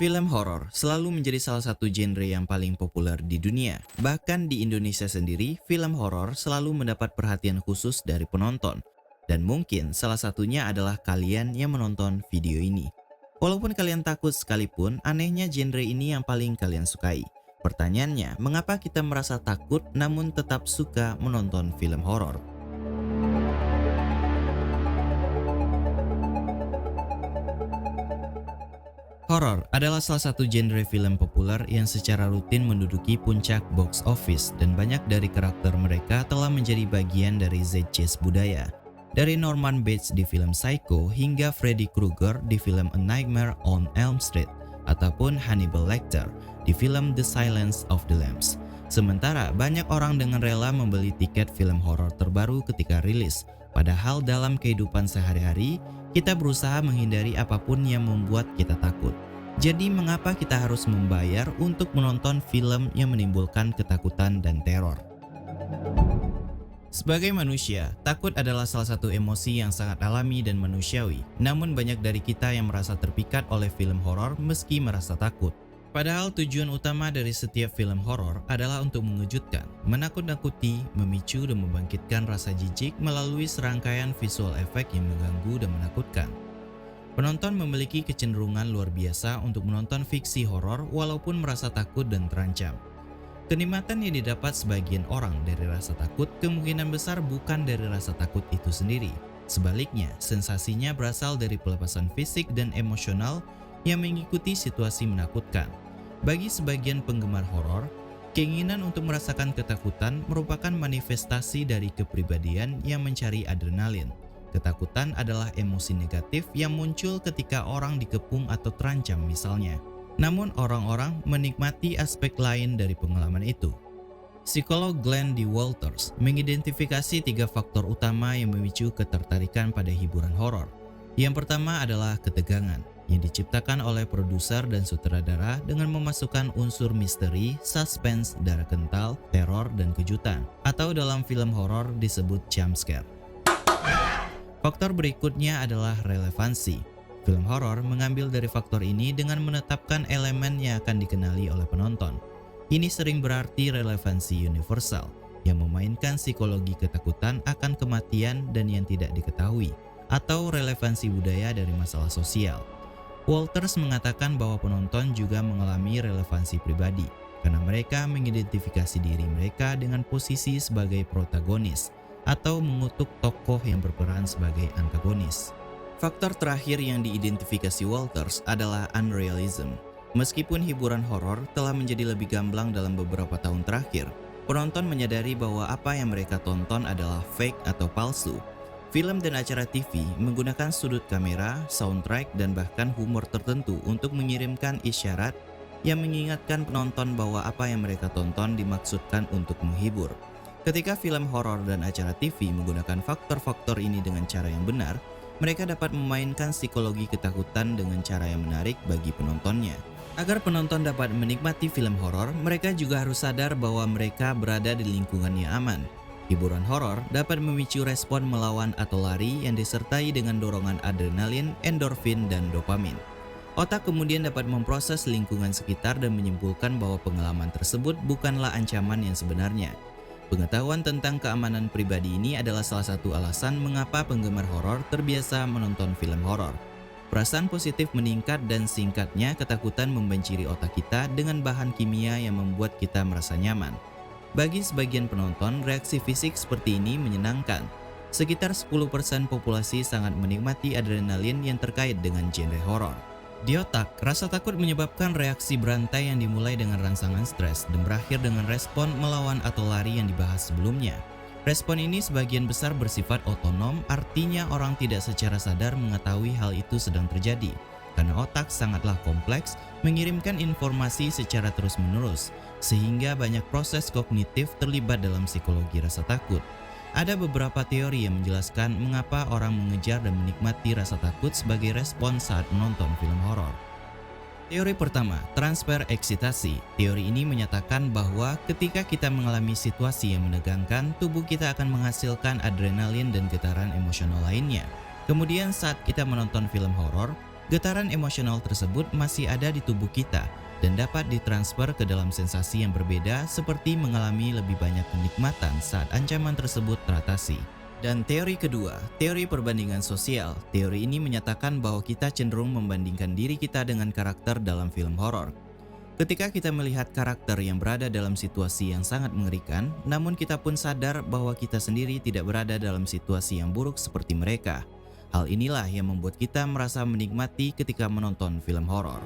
Film horor selalu menjadi salah satu genre yang paling populer di dunia. Bahkan di Indonesia sendiri, film horor selalu mendapat perhatian khusus dari penonton. Dan mungkin salah satunya adalah kalian yang menonton video ini. Walaupun kalian takut sekalipun, anehnya genre ini yang paling kalian sukai. Pertanyaannya, mengapa kita merasa takut namun tetap suka menonton film horor? Horor adalah salah satu genre film populer yang secara rutin menduduki puncak box office dan banyak dari karakter mereka telah menjadi bagian dari zeitgeist budaya. Dari Norman Bates di film Psycho hingga Freddy Krueger di film A Nightmare on Elm Street ataupun Hannibal Lecter di film The Silence of the Lambs. Sementara banyak orang dengan rela membeli tiket film horor terbaru ketika rilis, padahal dalam kehidupan sehari-hari kita berusaha menghindari apapun yang membuat kita takut. Jadi mengapa kita harus membayar untuk menonton film yang menimbulkan ketakutan dan teror? Sebagai manusia, takut adalah salah satu emosi yang sangat alami dan manusiawi. Namun banyak dari kita yang merasa terpikat oleh film horor meski merasa takut. Padahal tujuan utama dari setiap film horor adalah untuk mengejutkan, menakut-nakuti, memicu dan membangkitkan rasa jijik melalui serangkaian visual efek yang mengganggu dan menakutkan. Penonton memiliki kecenderungan luar biasa untuk menonton fiksi horor walaupun merasa takut dan terancam. Kenikmatan yang didapat sebagian orang dari rasa takut kemungkinan besar bukan dari rasa takut itu sendiri. Sebaliknya, sensasinya berasal dari pelepasan fisik dan emosional yang mengikuti situasi menakutkan. Bagi sebagian penggemar horor, keinginan untuk merasakan ketakutan merupakan manifestasi dari kepribadian yang mencari adrenalin. Ketakutan adalah emosi negatif yang muncul ketika orang dikepung atau terancam misalnya. Namun orang-orang menikmati aspek lain dari pengalaman itu. Psikolog Glenn D. Walters mengidentifikasi 3 faktor utama yang memicu ketertarikan pada hiburan horor. Yang pertama adalah ketegangan, yang diciptakan oleh produser dan sutradara dengan memasukkan unsur misteri, suspense, darah kental, teror, dan kejutan, atau dalam film horor disebut jump scare. Faktor berikutnya adalah relevansi. Film horor mengambil dari faktor ini dengan menetapkan elemen yang akan dikenali oleh penonton. Ini sering berarti relevansi universal, yang memainkan psikologi ketakutan akan kematian dan yang tidak diketahui, atau relevansi budaya dari masalah sosial. Walters mengatakan bahwa penonton juga mengalami relevansi pribadi, karena mereka mengidentifikasi diri mereka dengan posisi sebagai protagonis, atau mengutuk tokoh yang berperan sebagai antagonis. Faktor terakhir yang diidentifikasi Walters adalah unrealism. Meskipun hiburan horor telah menjadi lebih gamblang dalam beberapa tahun terakhir, penonton menyadari bahwa apa yang mereka tonton adalah fake atau palsu. Film dan acara TV menggunakan sudut kamera, soundtrack, dan bahkan humor tertentu untuk mengirimkan isyarat yang mengingatkan penonton bahwa apa yang mereka tonton dimaksudkan untuk menghibur. Ketika film horor dan acara TV menggunakan faktor-faktor ini dengan cara yang benar, mereka dapat memainkan psikologi ketakutan dengan cara yang menarik bagi penontonnya. Agar penonton dapat menikmati film horor, mereka juga harus sadar bahwa mereka berada di lingkungan yang aman. Hiburan horor dapat memicu respon melawan atau lari yang disertai dengan dorongan adrenalin, endorfin, dan dopamin. Otak kemudian dapat memproses lingkungan sekitar dan menyimpulkan bahwa pengalaman tersebut bukanlah ancaman yang sebenarnya. Pengetahuan tentang keamanan pribadi ini adalah salah satu alasan mengapa penggemar horor terbiasa menonton film horor. Perasaan positif meningkat dan singkatnya ketakutan membanjiri otak kita dengan bahan kimia yang membuat kita merasa nyaman. Bagi sebagian penonton, reaksi fisik seperti ini menyenangkan. Sekitar 10% populasi sangat menikmati adrenalin yang terkait dengan genre horor. Di otak, rasa takut menyebabkan reaksi berantai yang dimulai dengan rangsangan stres dan berakhir dengan respon melawan atau lari yang dibahas sebelumnya. Respon ini sebagian besar bersifat otonom, artinya orang tidak secara sadar mengetahui hal itu sedang terjadi. Karena otak sangatlah kompleks, mengirimkan informasi secara terus-menerus, sehingga banyak proses kognitif terlibat dalam psikologi rasa takut. Ada beberapa teori yang menjelaskan mengapa orang mengejar dan menikmati rasa takut sebagai respon saat menonton film horor. Teori pertama, transfer eksitasi. Teori ini menyatakan bahwa ketika kita mengalami situasi yang menegangkan, tubuh kita akan menghasilkan adrenalin dan getaran emosional lainnya. Kemudian saat kita menonton film horor, Getaran emosional tersebut masih ada di tubuh kita dan dapat ditransfer ke dalam sensasi yang berbeda seperti mengalami lebih banyak kenikmatan saat ancaman tersebut teratasi. Dan teori kedua, teori perbandingan sosial. Teori ini menyatakan bahwa kita cenderung membandingkan diri kita dengan karakter dalam film horor. Ketika kita melihat karakter yang berada dalam situasi yang sangat mengerikan, namun kita pun sadar bahwa kita sendiri tidak berada dalam situasi yang buruk seperti mereka. Hal inilah yang membuat kita merasa menikmati ketika menonton film horor.